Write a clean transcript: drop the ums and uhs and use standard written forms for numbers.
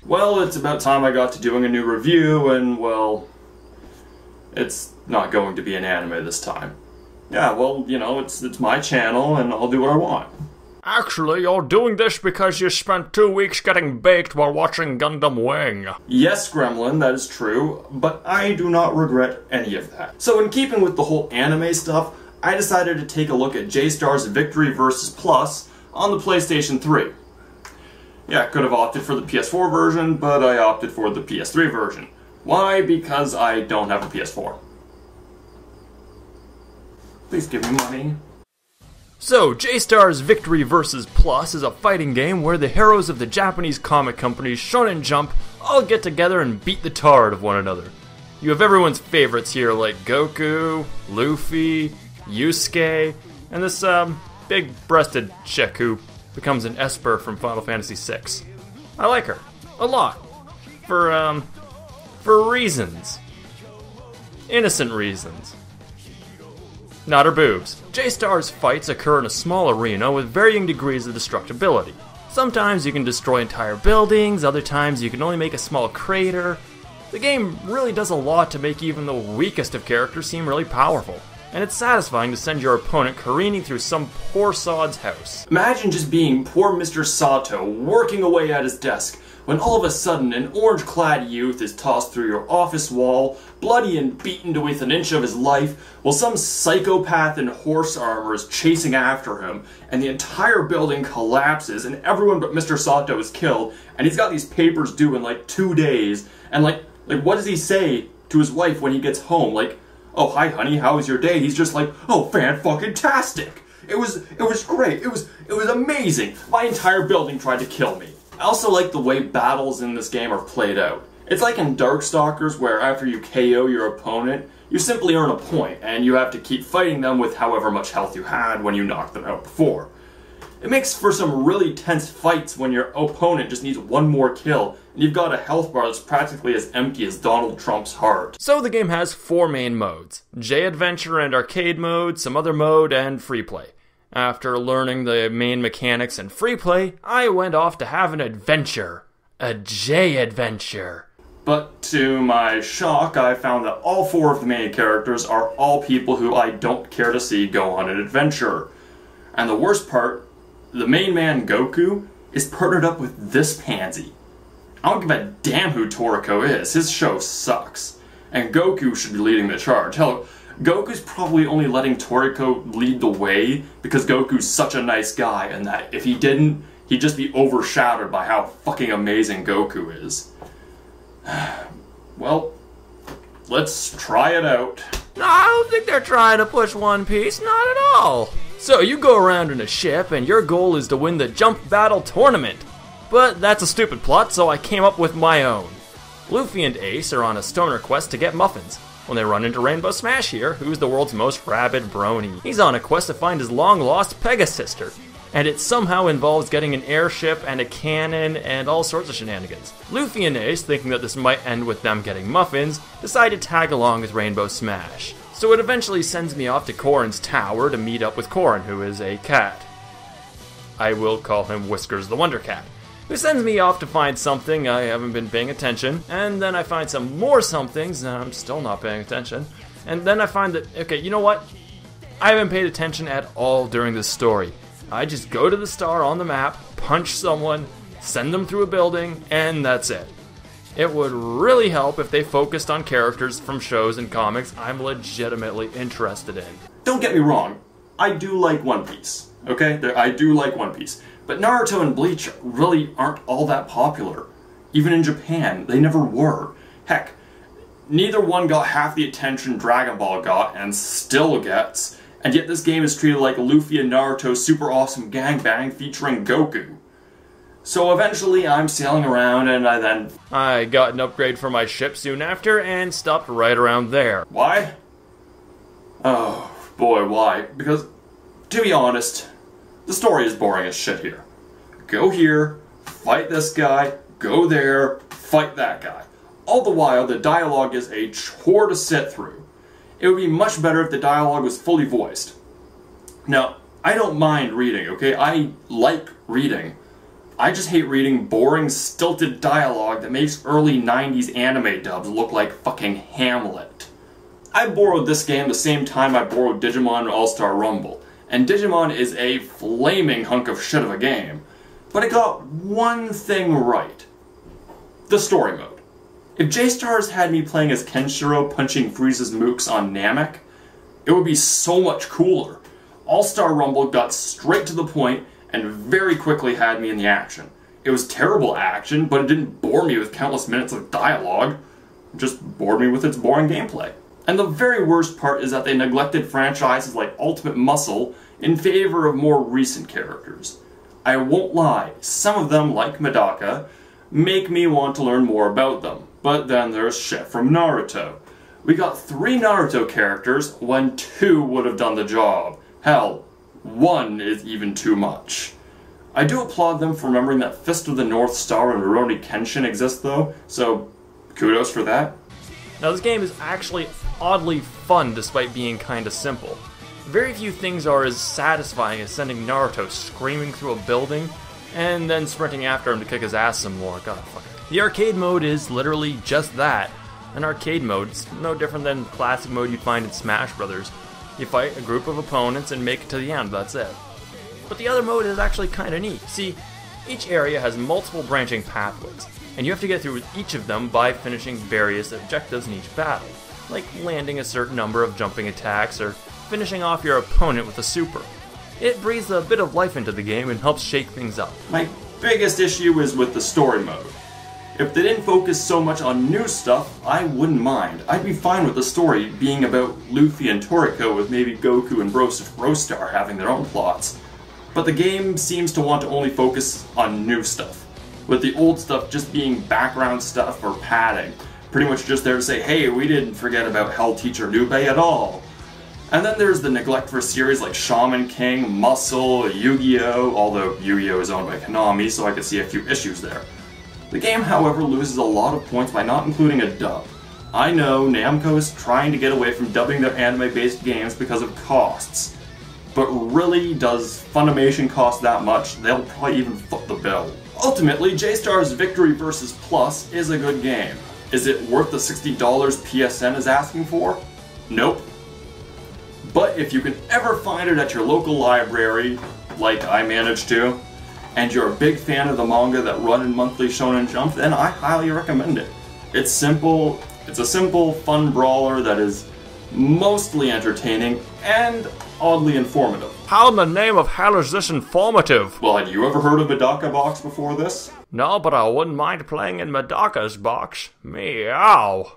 Well, it's about time I got to doing a new review, and, well, it's not going to be an anime this time. Yeah, well, you know, it's my channel, and I'll do what I want. Actually, you're doing this because you spent 2 weeks getting baked while watching Gundam Wing. Yes, Gremlin, that is true, but I do not regret any of that. So in keeping with the whole anime stuff, I decided to take a look at J-Star's Victory vs. Plus on the PlayStation 3. Yeah, I could have opted for the PS4 version, but I opted for the PS3 version. Why? Because I don't have a PS4. Please give me money. So, J-Star's Victory vs. Plus is a fighting game where the heroes of the Japanese comic company Shonen Jump all get together and beat the tar out of one another. You have everyone's favorites here like Goku, Luffy, Yusuke, and this big-breasted chick who becomes an Esper from Final Fantasy VI. I like her. A lot. For reasons. Innocent reasons. Not her boobs. J-Star's fights occur in a small arena with varying degrees of destructibility. Sometimes you can destroy entire buildings, other times you can only make a small crater. The game really does a lot to make even the weakest of characters seem really powerful, and it's satisfying to send your opponent careening through some poor sod's house. Imagine just being poor Mr. Sato working away at his desk, when all of a sudden an orange-clad youth is tossed through your office wall, bloody and beaten to within an inch of his life, while some psychopath in horse armor is chasing after him, and the entire building collapses, and everyone but Mr. Sato is killed, and he's got these papers due in like 2 days, and like what does he say to his wife when he gets home? Like, oh, hi honey, how was your day? He's just like, oh, fan-fucking-tastic! It was great, it was amazing! My entire building tried to kill me. I also like the way battles in this game are played out. It's like in Darkstalkers, where after you KO your opponent, you simply earn a point, and you have to keep fighting them with however much health you had when you knocked them out before. It makes for some really tense fights when your opponent just needs one more kill, and you've got a health bar that's practically as empty as Donald Trump's heart. So the game has 4 main modes: J-Adventure and Arcade mode, some other mode, and Free Play. After learning the main mechanics in Free Play, I went off to have an adventure. A J-Adventure. But to my shock, I found that all 4 of the main characters are all people who I don't care to see go on an adventure. And the worst part, the main man Goku is partnered up with this pansy. I don't give a damn who Toriko is, his show sucks. And Goku should be leading the charge. Hell, Goku's probably only letting Toriko lead the way because Goku's such a nice guy, and that if he didn't, he'd just be overshadowed by how fucking amazing Goku is. Well, let's try it out. I don't think they're trying to push One Piece, not at all. So you go around in a ship, and your goal is to win the Jump Battle Tournament. But that's a stupid plot, so I came up with my own. Luffy and Ace are on a stoner quest to get muffins, when they run into Rainbow Smash here, who's the world's most rabid brony. He's on a quest to find his long-lost Pegasister, and it somehow involves getting an airship and a cannon and all sorts of shenanigans. Luffy and Ace, thinking that this might end with them getting muffins, decide to tag along with Rainbow Smash. So it eventually sends me off to Korin's tower to meet up with Korin, who is a cat. I will call him Whiskers the Wonder Cat. Who sends me off to find something I haven't been paying attention, and then I find some more somethings and I'm still not paying attention, and then I find that, okay, you know what? I haven't paid attention at all during this story. I just go to the star on the map, punch someone, send them through a building, and that's it. It would really help if they focused on characters from shows and comics I'm legitimately interested in. Don't get me wrong, I do like One Piece, okay? I do like One Piece. But Naruto and Bleach really aren't all that popular. Even in Japan, they never were. Heck, neither one got half the attention Dragon Ball got, and still gets, and yet this game is treated like Luffy and Naruto's super awesome gangbang featuring Goku. So eventually I'm sailing around and I got an upgrade for my ship soon after and stopped right around there. Why? Oh boy, why? Because, to be honest, the story is boring as shit here. Go here, fight this guy, go there, fight that guy. All the while, the dialogue is a chore to sit through. It would be much better if the dialogue was fully voiced. Now, I don't mind reading, okay? I like reading. I just hate reading boring, stilted dialogue that makes early 90s anime dubs look like fucking Hamlet. I borrowed this game the same time I borrowed Digimon All-Star Rumble, and Digimon is a flaming hunk of shit of a game, but it got one thing right. The story mode. If J-Stars had me playing as Kenshiro punching Frieza's mooks on Namek, it would be so much cooler. All-Star Rumble got straight to the point and very quickly had me in the action. It was terrible action, but it didn't bore me with countless minutes of dialogue. It just bored me with its boring gameplay. And the very worst part is that they neglected franchises like Ultimate Muscle in favor of more recent characters. I won't lie, some of them, like Medaka, make me want to learn more about them. But then there's shit from Naruto. We got 3 Naruto characters when 2 would have done the job. Hell, 1 is even too much. I do applaud them for remembering that Fist of the North Star and Rurouni Kenshin exist though, so kudos for that. Now this game is actually oddly fun despite being kinda simple. Very few things are as satisfying as sending Naruto screaming through a building and then sprinting after him to kick his ass some more. God, fuck it. The arcade mode is literally just that. An arcade mode. It's no different than classic mode you'd find in Smash Brothers. You fight a group of opponents and make it to the end, that's it. But the other mode is actually kinda neat. See, each area has multiple branching pathways, and you have to get through each of them by finishing various objectives in each battle, like landing a certain number of jumping attacks or finishing off your opponent with a super. It breathes a bit of life into the game and helps shake things up. My biggest issue is with the story mode. If they didn't focus so much on new stuff, I wouldn't mind. I'd be fine with the story being about Luffy and Toriko with maybe Goku and Brostar having their own plots. But the game seems to want to only focus on new stuff, with the old stuff just being background stuff or padding. Pretty much just there to say, hey, we didn't forget about Hell Teacher Nube at all. And then there's the neglect for series like Shaman King, Muscle, Yu-Gi-Oh!, although Yu-Gi-Oh! Is owned by Konami, so I could see a few issues there. The game, however, loses a lot of points by not including a dub. I know Namco is trying to get away from dubbing their anime-based games because of costs. But really, does Funimation cost that much? They'll probably even foot the bill. Ultimately, J-Star's Victory vs. Plus is a good game. Is it worth the $60 PSN is asking for? Nope. But if you can ever find it at your local library, like I managed to, and you're a big fan of the manga that run in monthly Shonen Jump, then I highly recommend it. It's simple, it's a simple, fun brawler that is mostly entertaining and oddly informative. How in the name of hell is this informative? Well, had you ever heard of Medaka Box before this? No, but I wouldn't mind playing in Medaka's box. Meow.